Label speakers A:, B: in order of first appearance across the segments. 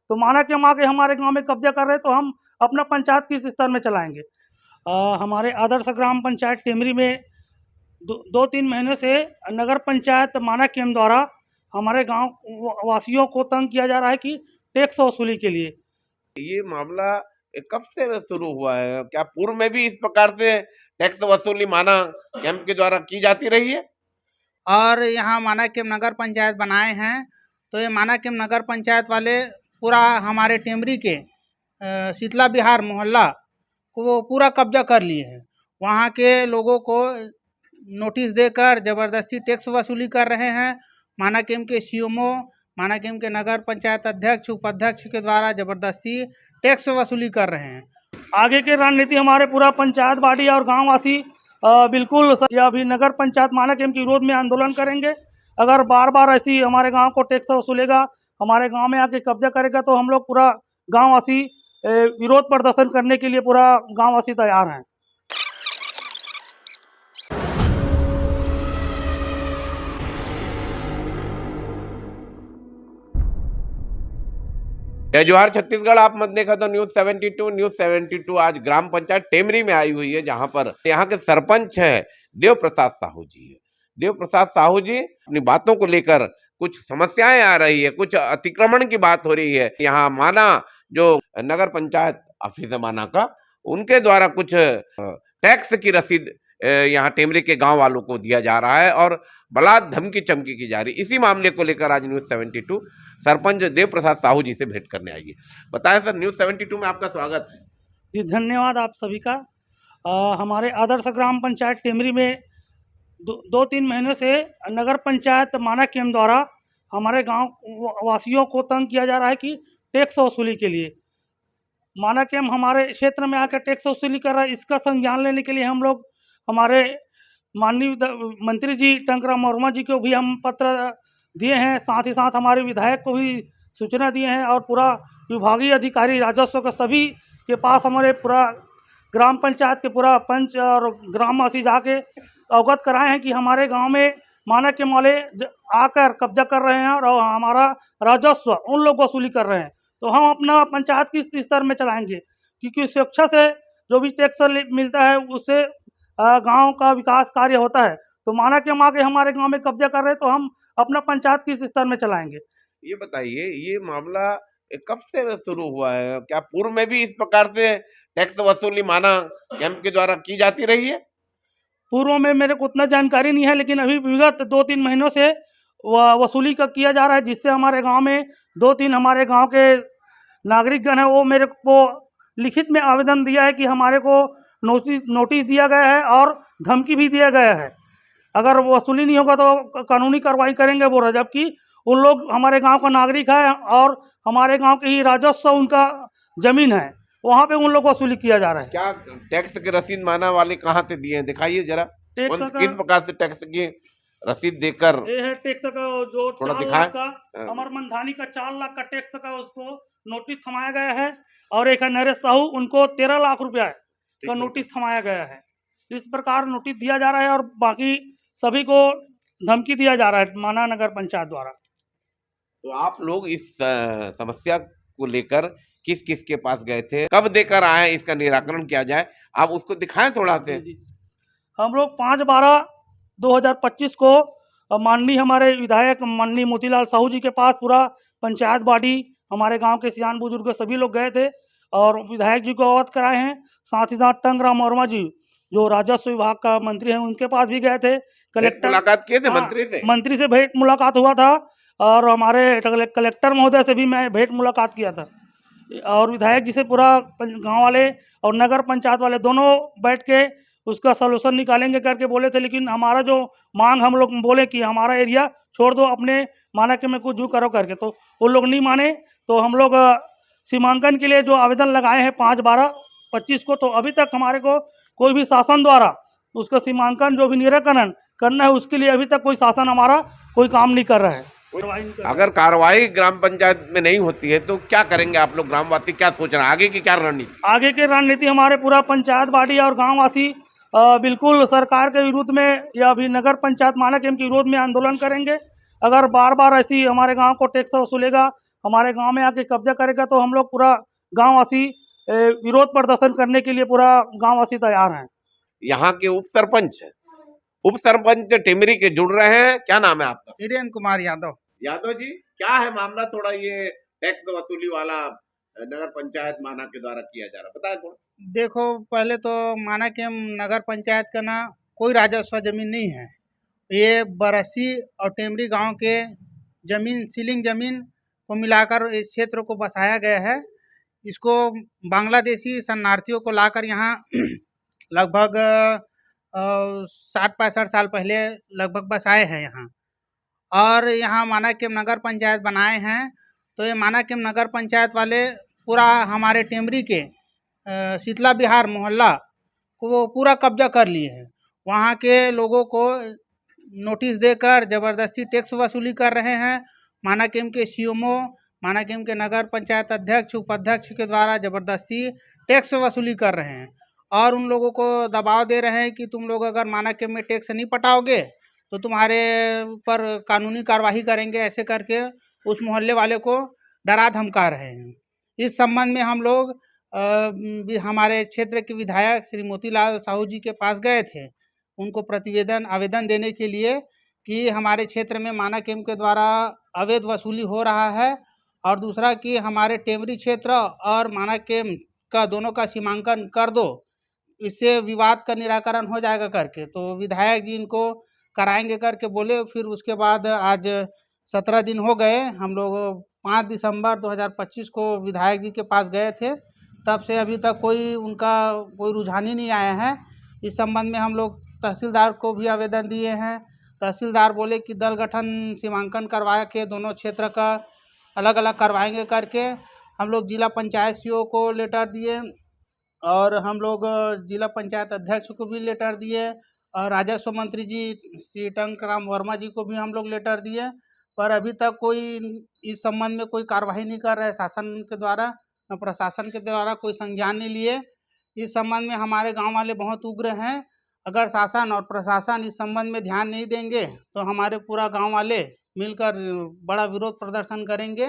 A: तो माना कि हम आके हमारे गांव में कब्जा कर रहे हैं, तो हम अपना पंचायत किस स्तर में चलाएंगे। हमारे आदर्श ग्राम पंचायत टेमरी में 2-3 महीने से नगर पंचायत माना केम द्वारा हमारे गांव वासियों को तंग किया जा रहा है कि टैक्स वसूली के लिए।
B: ये मामला कब से शुरू हुआ है? क्या पूर्व में भी इस प्रकार से टैक्स वसूली माना केम के द्वारा की जाती रही है?
C: और यहाँ माना केम नगर पंचायत बनाए हैं, तो ये माना केम नगर पंचायत वाले पूरा हमारे टेमरी के शीतला विहार मोहल्ला को पूरा कब्जा कर लिए हैं। वहाँ के लोगों को नोटिस देकर ज़बरदस्ती टैक्स वसूली कर रहे हैं। माना केम के सीएमओ, माना केम के नगर पंचायत अध्यक्ष उपाध्यक्ष के द्वारा ज़बरदस्ती टैक्स वसूली कर रहे हैं।
A: आगे की रणनीति हमारे पूरा पंचायत बॉडी और गांववासी बिल्कुल या भी नगर पंचायत माना केम के विरोध में आंदोलन करेंगे। अगर बार बार ऐसी हमारे गांव को टैक्स वसूलेगा, हमारे गांव में आके कब्जा करेगा, तो हम लोग पूरा गांववासी विरोध प्रदर्शन करने के लिए पूरा गांववासी तैयार हैं।
B: जय जोहार छत्तीसगढ़, आप मत देखा तो न्यूज़ 72 आज ग्राम पंचायत टेमरी में आई हुई है, जहां पर यहाँ के सरपंच है देव प्रसाद साहू जी है। देव प्रसाद साहू जी अपनी बातों को लेकर कुछ समस्याएं आ रही है, कुछ अतिक्रमण की बात हो रही है। यहाँ माना जो नगर पंचायत ऑफिस है माना का, उनके द्वारा कुछ टैक्स की रसीद यहाँ टेमरी के गांव वालों को दिया जा रहा है और बलात् धमकी चमकी की जा रही। इसी मामले को लेकर आज न्यूज़ 72 सरपंच देव प्रसाद साहू जी से भेंट करने आई है। बताएं सर, न्यूज़ 72 में आपका स्वागत है
A: जी। धन्यवाद आप सभी का। हमारे आदर्श ग्राम पंचायत टेमरी में 2-3 महीने से नगर पंचायत माना केम द्वारा हमारे गांव वासियों को तंग किया जा रहा है कि टैक्स वसूली के लिए। माना केम हमारे क्षेत्र में आकर टैक्स वसूली कर रहा है। इसका संज्ञान लेने के लिए हम लोग हमारे माननीय मंत्री जी टंकराम वर्मा जी को भी हम पत्र दिए हैं, साथ ही साथ हमारे विधायक को भी सूचना दिए हैं और पूरा विभागीय अधिकारी राजस्व का सभी के पास हमारे पूरा ग्राम पंचायत के पूरा पंच और ग्रामवासी जाके अवगत कराए हैं कि हमारे गांव में माना केम वाले आकर कब्जा कर रहे हैं और हमारा राजस्व उन लोग वसूली कर रहे हैं। तो हम अपना पंचायत किस स्तर में चलाएंगे, क्योंकि स्वेच्छा से जो भी टैक्स मिलता है उससे गांव का विकास कार्य होता है। तो माना केम आके हमारे गांव में कब्जा कर रहे हैं, तो हम अपना पंचायत किस स्तर में चलाएंगे।
B: ये बताइए, ये मामला कब से शुरू हुआ है? क्या पूर्व में भी इस प्रकार से टैक्स वसूली माना केम के द्वारा की जाती रही है?
A: पूर्व में मेरे को उतना जानकारी नहीं है, लेकिन अभी विगत 2-3 महीनों से वसूली का किया जा रहा है, जिससे हमारे गांव में 2-3 हमारे गांव के नागरिकगण हैं, वो मेरे को लिखित में आवेदन दिया है कि हमारे को नोटिस दिया गया है और धमकी भी दिया गया है। अगर वसूली नहीं होगा तो कानूनी कार्रवाई करेंगे वो, जबकि उन लोग हमारे गांव का नागरिक है और हमारे गांव के ही राजस्व उनका जमीन है, वहाँ पे उन लोग वसूली किया जा रहा है।
B: क्या टैक्स की रसीद माना वाले कहाँ से दिए हैं? दिखाइए जरा, किस प्रकार से टैक्स की रसीद देकर।
A: ये है टैक्स का जो 4 लाख का अमर मंधानी का 4 लाख का टैक्स का उसको नोटिस थमाया गया है, और एक है नरेश साहू, उनको 13 लाख रुपया का नोटिस थमाया गया है। इस प्रकार नोटिस दिया जा रहा है और बाकी सभी को धमकी दिया जा रहा है माना नगर पंचायत द्वारा।
B: तो आप लोग इस समस्या को लेकर किस किस के पास गए थे, कब देकर आए, इसका निराकरण किया जाए, आप उसको दिखाएं थोड़ा से।
A: हम लोग 5/12/2025 को माननीय हमारे विधायक माननीय मोतीलाल साहू जी के पास पूरा पंचायत बॉडी हमारे गांव के सियान बुजुर्ग सभी लोग गए थे और विधायक जी को अवगत कराए हैं। साथ ही साथ टंकराम वर्मा जी जो राजस्व विभाग का मंत्री हैं, उनके पास भी गए थे। कलेक्टर
B: मुलाकात किए थे मंत्री से
A: भेंट मुलाकात हुआ था, और हमारे कलेक्टर महोदय से भी मैं भेंट मुलाकात किया था, और विधायक जी से पूरा गांव वाले और नगर पंचायत वाले दोनों बैठ के उसका सलूशन निकालेंगे करके बोले थे। लेकिन हमारा जो मांग हम लोग बोले कि हमारा एरिया छोड़ दो, अपने माना के में कुछ जो करो करके, तो वो लोग नहीं माने। तो हम लोग सीमांकन के लिए जो आवेदन लगाए हैं 5/12/25 को, तो अभी तक हमारे को कोई भी शासन द्वारा उसका सीमांकन जो भी निराकरण करना है उसके लिए अभी तक कोई शासन हमारा कोई काम नहीं कर रहा है।
B: अगर कार्रवाई ग्राम पंचायत में नहीं होती है तो क्या करेंगे आप लोग? ग्रामवासी क्या सोच रहे हैं, आगे की क्या रणनीति?
A: आगे की रणनीति हमारे पूरा पंचायत बॉडी और गांववासी बिल्कुल सरकार के विरुद्ध में या भी नगर पंचायत माना केम के विरोध में आंदोलन करेंगे। अगर बार बार ऐसी हमारे गांव को टैक्स वसूलेगा, हमारे गांव में आके कब्जा करेगा तो हम लोग पूरा गांव वासी विरोध प्रदर्शन करने के लिए पूरा गांव वासी तैयार हैं।
B: यहाँ के उप सरपंच टेमरी के जुड़ रहे हैं। क्या नाम है आपका?
C: वीरेंद्र कुमार यादव।
B: यादव जी, क्या है मामला? थोड़ा ये टैक्स वसूली वाला नगर पंचायत माना के द्वारा किया जा रहा, बताए थोड़ा।
C: देखो, पहले तो माना कि नगर पंचायत का ना कोई राजस्व जमीन नहीं है। ये बरसी और टेमरी गांव के जमीन, सीलिंग जमीन को मिलाकर इस क्षेत्र को बसाया गया है। इसको बांग्लादेशी शरणार्थियों को लाकर यहाँ लगभग 60-65 साल पहले लगभग बसाए हैं यहाँ। और यहाँ माना कि नगर पंचायत बनाए हैं। तो ये माना कि नगर पंचायत वाले पूरा हमारे टेमरी के शीतला विहार मोहल्ला को वो पूरा कब्जा कर लिए हैं। वहाँ के लोगों को नोटिस देकर ज़बरदस्ती टैक्स वसूली कर रहे हैं। माना कि के सीएमओ, माना कि के नगर पंचायत अध्यक्ष, उपाध्यक्ष के द्वारा ज़बरदस्ती टैक्स वसूली कर रहे हैं और उन लोगों को दबाव दे रहे हैं कि तुम लोग अगर माना कि में टैक्स नहीं पटाओगे तो तुम्हारे ऊपर कानूनी कार्रवाई करेंगे, ऐसे करके उस मोहल्ले वाले को डरा धमका रहे हैं। इस संबंध में हम लोग हमारे क्षेत्र के विधायक श्री मोतीलाल साहू जी के पास गए थे, उनको आवेदन देने के लिए कि हमारे क्षेत्र में माना केम के द्वारा अवैध वसूली हो रहा है और दूसरा कि हमारे टेमरी क्षेत्र और माना केम का दोनों का सीमांकन कर दो, इससे विवाद का निराकरण हो जाएगा करके। तो विधायक जी इनको कराएंगे करके बोले। फिर उसके बाद आज 17 दिन हो गए, हम लोग 5 दिसंबर 2025 को विधायक जी के पास गए थे, तब से अभी तक उनका कोई रुझान ही नहीं आया है। इस संबंध में हम लोग तहसीलदार को भी आवेदन दिए हैं। तहसीलदार बोले कि दल गठन सीमांकन करवा के दोनों क्षेत्र का अलग अलग करवाएंगे करके। हम लोग जिला पंचायत सीओ को लेटर दिए और हम लोग जिला पंचायत अध्यक्ष को भी लेटर दिए और राजस्व मंत्री जी श्री टंकराम वर्मा जी को भी हम लोग लेटर दिए, पर अभी तक कोई इस संबंध में कोई कार्रवाई नहीं कर रहा है शासन के द्वारा, न प्रशासन के द्वारा कोई संज्ञान नहीं लिए। इस संबंध में हमारे गांव वाले बहुत उग्र हैं। अगर शासन और प्रशासन इस संबंध में ध्यान नहीं देंगे तो हमारे पूरा गांव वाले मिलकर बड़ा विरोध प्रदर्शन करेंगे।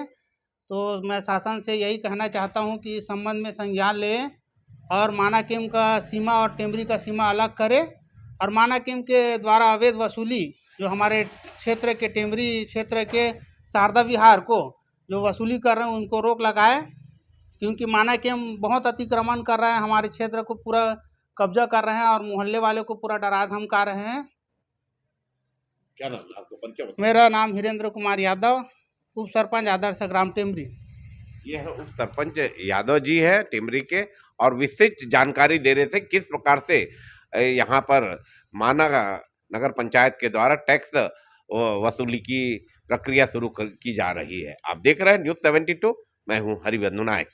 C: तो मैं शासन से यही कहना चाहता हूं कि इस संबंध में संज्ञान लें और माना केम का सीमा और टेमरी का सीमा अलग करे और माना केम के द्वारा अवैध वसूली जो हमारे क्षेत्र के टेमरी क्षेत्र के शारदा विहार को जो वसूली कर रहे हैं उनको रोक लगाए, क्योंकि माना केम बहुत अतिक्रमण कर रहे हैं, हमारे क्षेत्र को पूरा कब्जा कर रहे हैं और मोहल्ले वाले को पूरा डरा धमका रहे हैं।
B: क्या नाम है आपका? परिचय बताइए।
C: मेरा नाम वीरेंद्र कुमार यादव, उप सरपंच आदर्श ग्राम टेमरी।
B: ये है उप सरपंच यादव जी है टेमरी के, और विस्तृत जानकारी दे रहे थे किस प्रकार से यहाँ पर माना नगर पंचायत के द्वारा टैक्स वसूली की प्रक्रिया शुरू की जा रही है। आप देख रहे हैं न्यूज़ 72, मैं हूँ हरिबंधु नायक।